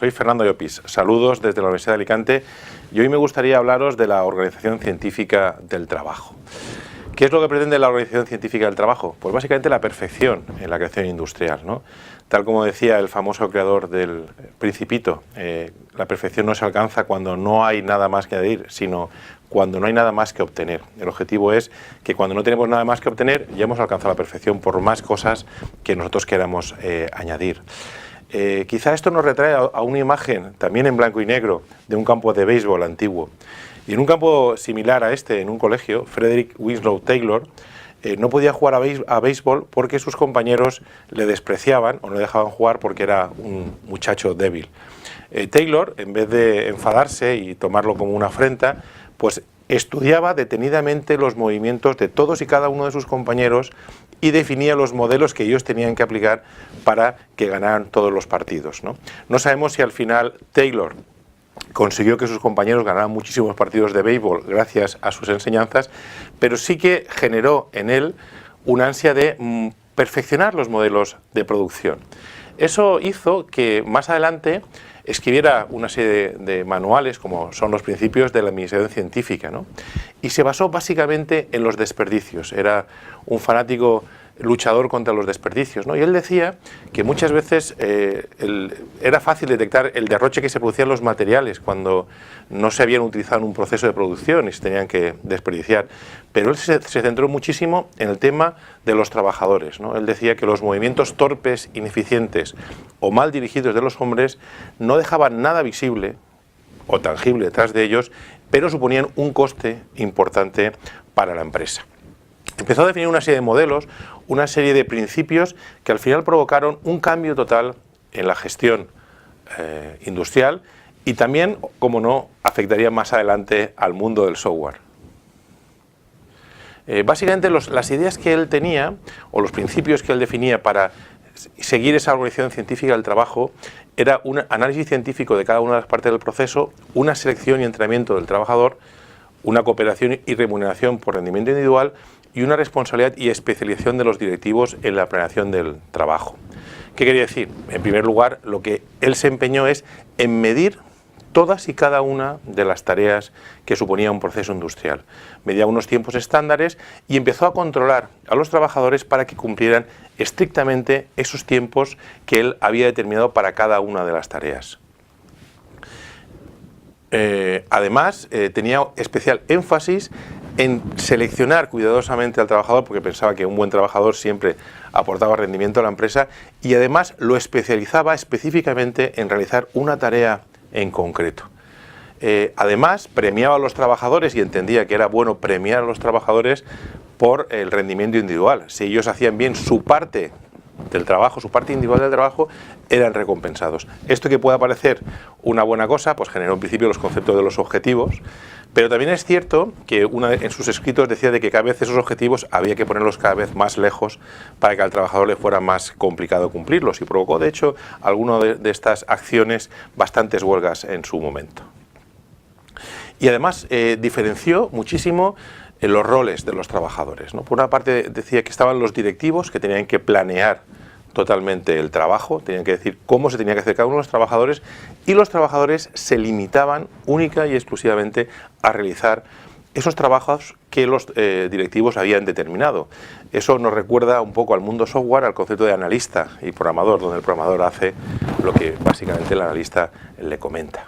Soy Fernando Llopis, saludos desde la Universidad de Alicante y hoy me gustaría hablaros de la Organización Científica del Trabajo. ¿Qué es lo que pretende la Organización Científica del Trabajo? Pues básicamente la perfección en la creación industrial, ¿no? Tal como decía el famoso creador del Principito, la perfección no se alcanza cuando no hay nada más que añadir, sino cuando no hay nada más que obtener. El objetivo es que cuando no tenemos nada más que obtener, ya hemos alcanzado la perfección por más cosas que nosotros queramos añadir. Quizá esto nos retrae a una imagen, también en blanco y negro, de un campo de béisbol antiguo. Y en un campo similar a este, en un colegio, Frederick Winslow Taylor no podía jugar a béisbol porque sus compañeros le despreciaban o no le dejaban jugar porque era un muchacho débil. Taylor, en vez de enfadarse y tomarlo como una afrenta, pues estudiaba detenidamente los movimientos de todos y cada uno de sus compañeros y definía los modelos que ellos tenían que aplicar para que ganaran todos los partidos, ¿no? No sabemos si al final Taylor consiguió que sus compañeros ganaran muchísimos partidos de béisbol gracias a sus enseñanzas, pero sí que generó en él una ansia de perfeccionar los modelos de producción. Eso hizo que más adelante escribiera una serie de manuales, como son los principios de la administración científica, ¿no? Y se basó básicamente en los desperdicios. Era un fanático luchador contra los desperdicios, ¿no? Y él decía que muchas veces era fácil detectar el derroche que se producía en los materiales cuando no se habían utilizado en un proceso de producción y se tenían que desperdiciar. Pero él se centró muchísimo en el tema de los trabajadores, ¿no? Él decía que los movimientos torpes, ineficientes o mal dirigidos de los hombres no dejaban nada visible o tangible detrás de ellos, pero suponían un coste importante para la empresa. Empezó a definir una serie de modelos, una serie de principios que al final provocaron un cambio total en la gestión industrial y también, como no, afectaría más adelante al mundo del software. Básicamente las ideas que él tenía o los principios que él definía para seguir esa organización científica del trabajo era un análisis científico de cada una de las partes del proceso, una selección y entrenamiento del trabajador, una cooperación y remuneración por rendimiento individual y una responsabilidad y especialización de los directivos en la planeación del trabajo. ¿Qué quería decir? En primer lugar, lo que él se empeñó es en medir todas y cada una de las tareas que suponía un proceso industrial. Medía unos tiempos estándares y empezó a controlar a los trabajadores para que cumplieran estrictamente esos tiempos que él había determinado para cada una de las tareas. Además, tenía especial énfasis en seleccionar cuidadosamente al trabajador porque pensaba que un buen trabajador siempre aportaba rendimiento a la empresa y además lo especializaba específicamente en realizar una tarea en concreto. Además, premiaba a los trabajadores y entendía que era bueno premiar a los trabajadores por el rendimiento individual. Si ellos hacían bien su parte del trabajo, su parte individual del trabajo, eran recompensados. Esto que pueda parecer una buena cosa, pues generó en principio los conceptos de los objetivos, pero también es cierto que en sus escritos decía de que cada vez esos objetivos había que ponerlos cada vez más lejos para que al trabajador le fuera más complicado cumplirlos y provocó de hecho alguna de estas acciones bastantes huelgas en su momento. Y además diferenció muchísimo los roles de los trabajadores, ¿no? Por una parte decía que estaban los directivos que tenían que planear totalmente el trabajo, tenían que decir cómo se tenía que hacer cada uno de los trabajadores y los trabajadores se limitaban única y exclusivamente a realizar esos trabajos que los directivos habían determinado. Eso nos recuerda un poco al mundo software, al concepto de analista y programador, donde el programador hace lo que básicamente el analista le comenta.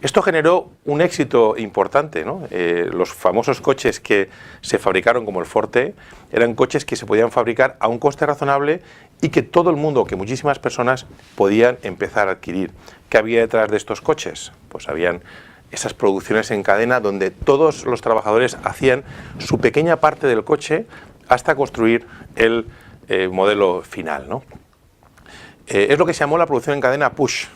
Esto generó un éxito importante, ¿no? Los famosos coches que se fabricaron como el Forte eran coches que se podían fabricar a un coste razonable y que todo el mundo, que muchísimas personas podían empezar a adquirir. ¿Qué había detrás de estos coches? Pues habían esas producciones en cadena donde todos los trabajadores hacían su pequeña parte del coche hasta construir el modelo final, ¿no? Es lo que se llamó la producción en cadena push.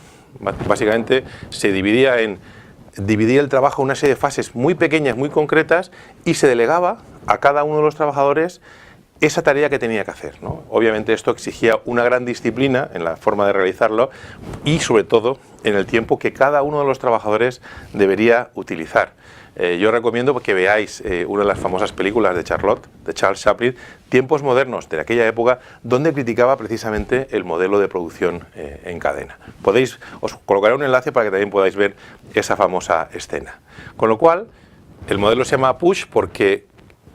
Básicamente se dividía el trabajo en una serie de fases muy pequeñas, muy concretas y se delegaba a cada uno de los trabajadores esa tarea que tenía que hacer, ¿no? Obviamente esto exigía una gran disciplina en la forma de realizarlo y sobre todo en el tiempo que cada uno de los trabajadores debería utilizar. Yo recomiendo que veáis una de las famosas películas de Charlotte, de Charles Chaplin, Tiempos modernos, de aquella época, donde criticaba precisamente el modelo de producción en cadena. Os colocaré un enlace para que también podáis ver esa famosa escena. Con lo cual, el modelo se llama push porque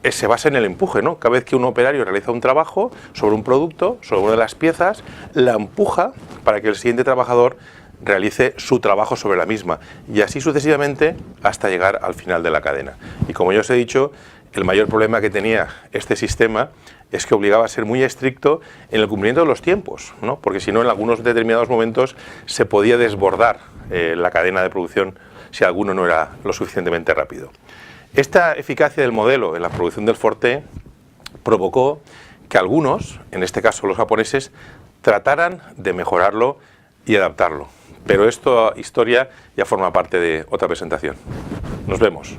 se basa en el empuje, ¿no? Cada vez que un operario realiza un trabajo sobre un producto, sobre una de las piezas, la empuja para que el siguiente trabajador realice su trabajo sobre la misma, y así sucesivamente hasta llegar al final de la cadena. Y como ya os he dicho, el mayor problema que tenía este sistema es que obligaba a ser muy estricto en el cumplimiento de los tiempos, ¿no? Porque si no, en algunos determinados momentos se podía desbordar la cadena de producción si alguno no era lo suficientemente rápido. Esta eficacia del modelo en la producción del Forte provocó que algunos, en este caso los japoneses, trataran de mejorarlo y adaptarlo. Pero esta historia ya forma parte de otra presentación. Nos vemos.